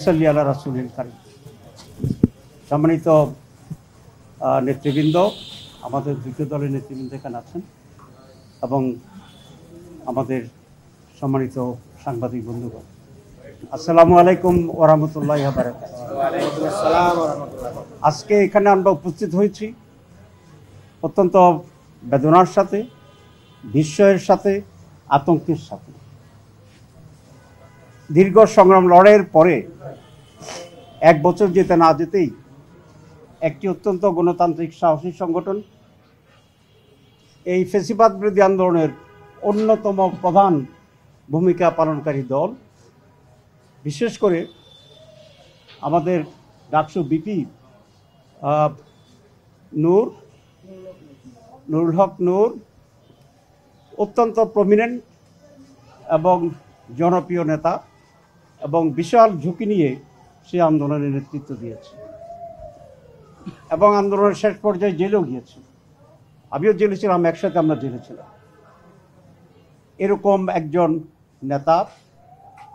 সাল্লি আলা রাসূলিল কারীম। সম্মানিত নেতৃবৃন্দ, আমাদের দ্বিতীয় দলের নেতৃবৃন্দ এখানে আছেন এবং আমাদের সম্মানিত সাংবাদিক বন্ধুগণ, আসসালামু আলাইকুম ওয়া রাহমাতুল্লাহি ওয়া বারাকাতুহু। আজকে এখানে আমরা উপস্থিত হয়েছি অত্যন্ত বেদনার সাথে, বিস্ময়ের সাথে, আতঙ্কের সাথে। দীর্ঘ সংগ্রাম লড়াইয়ের পরে 1 বছর যেতে না যেতেই একটি অত্যন্ত গণতান্ত্রিক সাহসী সংগঠন, এই ফ্যাসিবাদ বিরোধী আন্দোলনের অন্যতম প্রধান ভূমিকা পালনকারী দল, বিশেষ করে আমাদের ডাকসু বিপি নুরুল হক নূর অত্যন্ত প্রমিনেন্ট এবং জনপ্রিয় নেতা এবং বিশাল ঝুঁকি নিয়ে সে আন্দোলনের নেতৃত্ব দিয়েছে এবং আন্দোলনের শেষ পর্যায়ে জেলেও গিয়েছে। আমিও জেলে ছিলাম, একসাথে আমরা জেলে ছিলাম। এরকম একজন নেতা,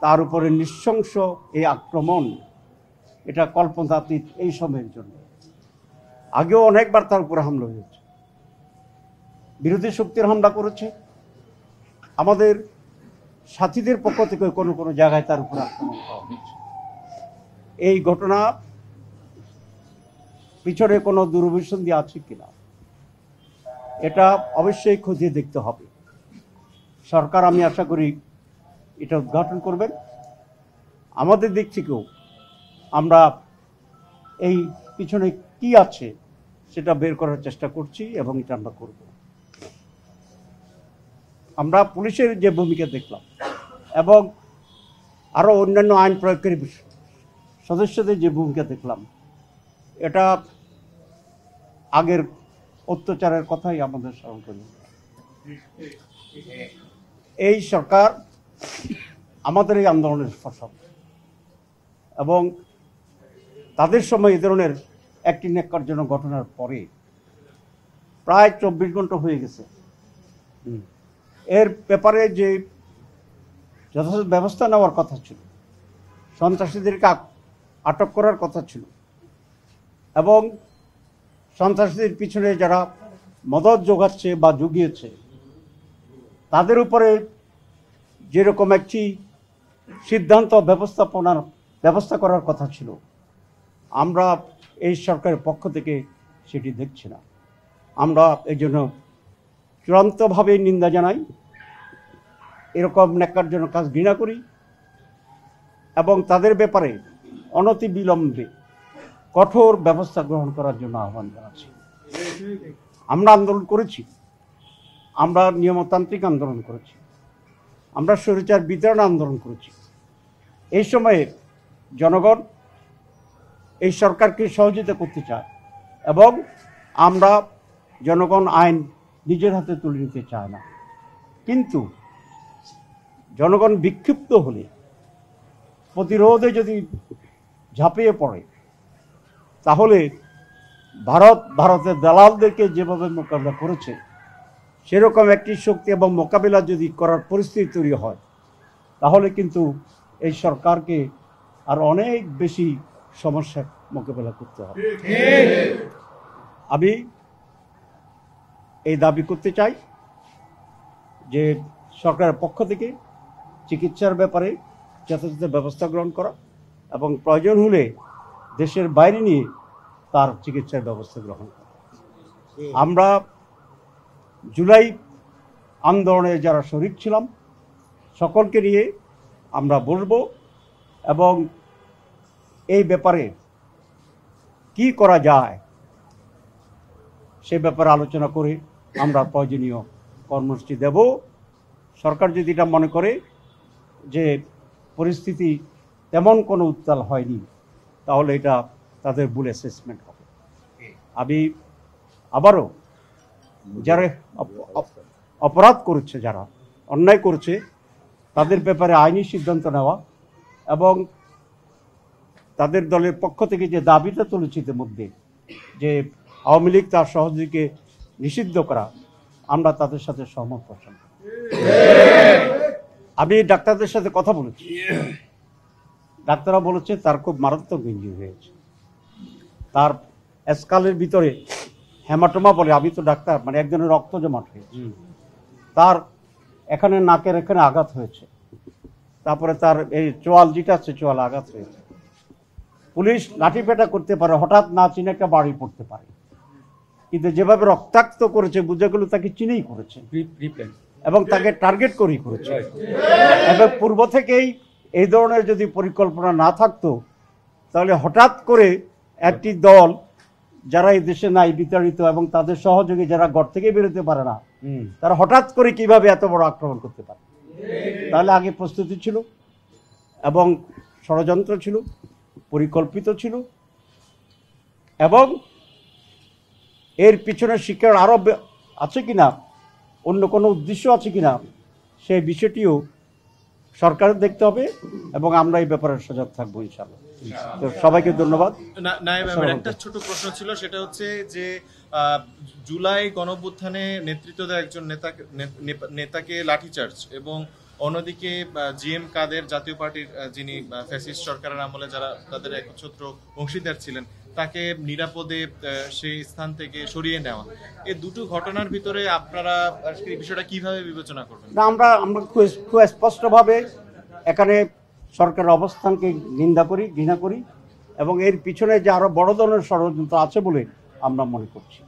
তার উপরে নৃশংস এই আক্রমণ, এটা কল্পনাতীত এই সময়ের জন্য। আগেও অনেকবার তার উপরে হামলা হয়েছে, বিরোধী শক্তির হামলা করেছে, আমাদের সাথীদের পক্ষ থেকে কোনো কোনো জায়গায় তার উপর আক্রমণ করা হয়েছে। এই ঘটনা পিছনে কোনো দুরভিসন্ধি আছে কিনা এটা অবশ্যই খতিয়ে দেখতে হবে। সরকার, আমি আশা করি, এটা উদ্ঘাটন করবেন। আমাদের দিক থেকেও আমরা এই পিছনে কি আছে সেটা বের করার চেষ্টা করছি এবং এটা আমরা করব। আমরা পুলিশের যে ভূমিকা দেখলাম এবং আরও অন্যান্য আইন প্রয়োগকারী সদস্যদের যে ভূমিকা দেখলাম, এটা আগের অত্যাচারের কথাই আমাদের স্মরণ করি। এই সরকার আমাদের এই আন্দোলনের ফসল এবং তাদের সময় এই ধরনের একটি ন্যাক্কারজনক ঘটনার পরে প্রায় 24 ঘন্টা হয়ে গেছে। এর ব্যাপারে যে যথাযথ ব্যবস্থা নেওয়ার কথা ছিল, সন্ত্রাসীদেরকে আটক করার কথা ছিল এবং সন্ত্রাসীদের পিছনে যারা মদত যোগাচ্ছে বা জুগিয়েছে তাদের উপরে যেরকম একটি সিদ্ধান্ত ব্যবস্থা করার কথা ছিল, আমরা এই সরকারের পক্ষ থেকে সেটি দেখছি না। আমরা এই জন্য চূড়ান্তভাবে নিন্দা জানাই, এরকম ন্যাক্কারজনক কাজ ঘৃণা করি এবং তাদের ব্যাপারে অনতিবিলম্বে কঠোর ব্যবস্থা গ্রহণ করার জন্য আহ্বান জানাচ্ছি। আমরা আন্দোলন করেছি, আমরা নিয়মতান্ত্রিক আন্দোলন করেছি, আমরা স্বৈরাচার বিতাড়ন আন্দোলন করেছি। এই সময়ে জনগণ এই সরকারকে সহযোগিতা করতে চায় এবং আমরা জনগণ আইন নিজের হাতে তুলে নিতে চায় না। কিন্তু জনগণ বিক্ষিপ্ত হলে, প্রতিরোধে যদি ঝাঁপিয়ে পড়ে, তাহলে ভারতের দালালদেরকে যেভাবে মোকাবিলা করেছে সেরকম একটি শক্তি এবং মোকাবিলা যদি করার পরিস্থিতি তৈরি হয়, তাহলে কিন্তু এই সরকারকে আর অনেক বেশি সমস্যার মোকাবিলা করতে হবে। আমি এই দাবি করতে চাই যে সরকারের পক্ষ থেকে চিকিৎসার ব্যাপারে যথাযথ ব্যবস্থা গ্রহণ করা এবং প্রয়োজন হলে দেশের বাইরে নিয়ে তার চিকিৎসার ব্যবস্থা গ্রহণ করা। আমরা জুলাই আন্দোলনে যারা শরিক ছিলাম সকলকে নিয়ে আমরা বলবো এবং এই ব্যাপারে কি করা যায় সে ব্যাপারে আলোচনা করে আমরা প্রয়োজনীয় কর্মসূচি দেব। সরকার যদি এটা মনে করে যে পরিস্থিতি তেমন কোনো উত্তাল হয়নি, তাহলে এটা তাদের ভুল অ্যাসেসমেন্ট হবে। আমি আবারও যারা অপরাধ করেছে, যারা অন্যায় করেছে, তাদের ব্যাপারে আইনি সিদ্ধান্ত নেওয়া এবং তাদের দলের পক্ষ থেকে যে দাবিটা তুলেছে ইতিমধ্যে যে আওয়ামী লীগ তার সহযোগীকে নিষিদ্ধ করা, আমরা তাদের সাথে সহমত পোষণ করি। আমি ডাক্তারদের সাথে কথা বলেছি, ডাক্তাররা বলেছে তার খুব মারাত্মক ইনজুরি হয়েছে, তার স্কালের ভিতরে হেমাটোমা বলে, আমি তো ডাক্তার, মানে একজনের রক্ত জমাট হয়েছে, তার এখানে নাকের এখানে আঘাত হয়েছে, তারপরে তার এই চোয়াল যেটা আছে চোয়াল আঘাত হয়েছে। পুলিশ লাঠিপেটা করতে পারে, হঠাৎ না চিনে একটা বাড়ি পড়তে পারে, কিন্তু যেভাবে রক্তাক্ত করেছে বুঝে গেল তাকে চিনেই করেছে এবং তাকে টার্গেট করেই করেছে। এবং পূর্ব থেকেই এই ধরনের যদি পরিকল্পনা না থাকতো তাহলে হঠাৎ করে একটি দল যারা এই দেশে নাই বিতাড়িত এবং তাদের সহযোগী যারা ঘর থেকে বেরোতে পারে না, তারা হঠাৎ করে কিভাবে এত বড় আক্রমণ করতে পারে? তাহলে আগে প্রস্তুতি ছিল এবং ষড়যন্ত্র ছিল, পরিকল্পিত ছিল, এবং এর পিছনে শিক্ষার আরো আছে কিনা, অন্য কোনো উদ্দেশ্য আছে কিনা, সেই বিষয়টিও সরকারের দেখতে হবে এবং আমরা এই ব্যাপারে সজাগ থাকবো ইনশাআল্লাহ। তো সবাইকে ধন্যবাদ। নায়েব, আমার একটা ছোট প্রশ্ন ছিল, সেটা হচ্ছে যে জুলাই গণঅভ্যুত্থানে নেতৃত্ব দেওয়া একজন নেতাকে লাঠিচার্জ এবং অন্যদিকে জিএম কাদের, জাতীয় পার্টির যিনি ফ্যাসিস্ট সরকারের আমলে যারা তাদের একচ্ছত্র অংশীদার ছিলেন, তাকে নিরাপদে সেই স্থান থেকে সরিয়ে নেওয়া, এই দুটো ঘটনার ভিতরে আপনারা এই বিষয়টা কিভাবে বিবেচনা করবেন? না, আমরা খুব স্পষ্টভাবে এখানে সরকারের অবস্থানকে নিন্দা করি, ঘৃণা করি এবং এর পিছনে যে আরো বড় ধরনের ষড়যন্ত্র আছে বলে আমরা মনে করছি।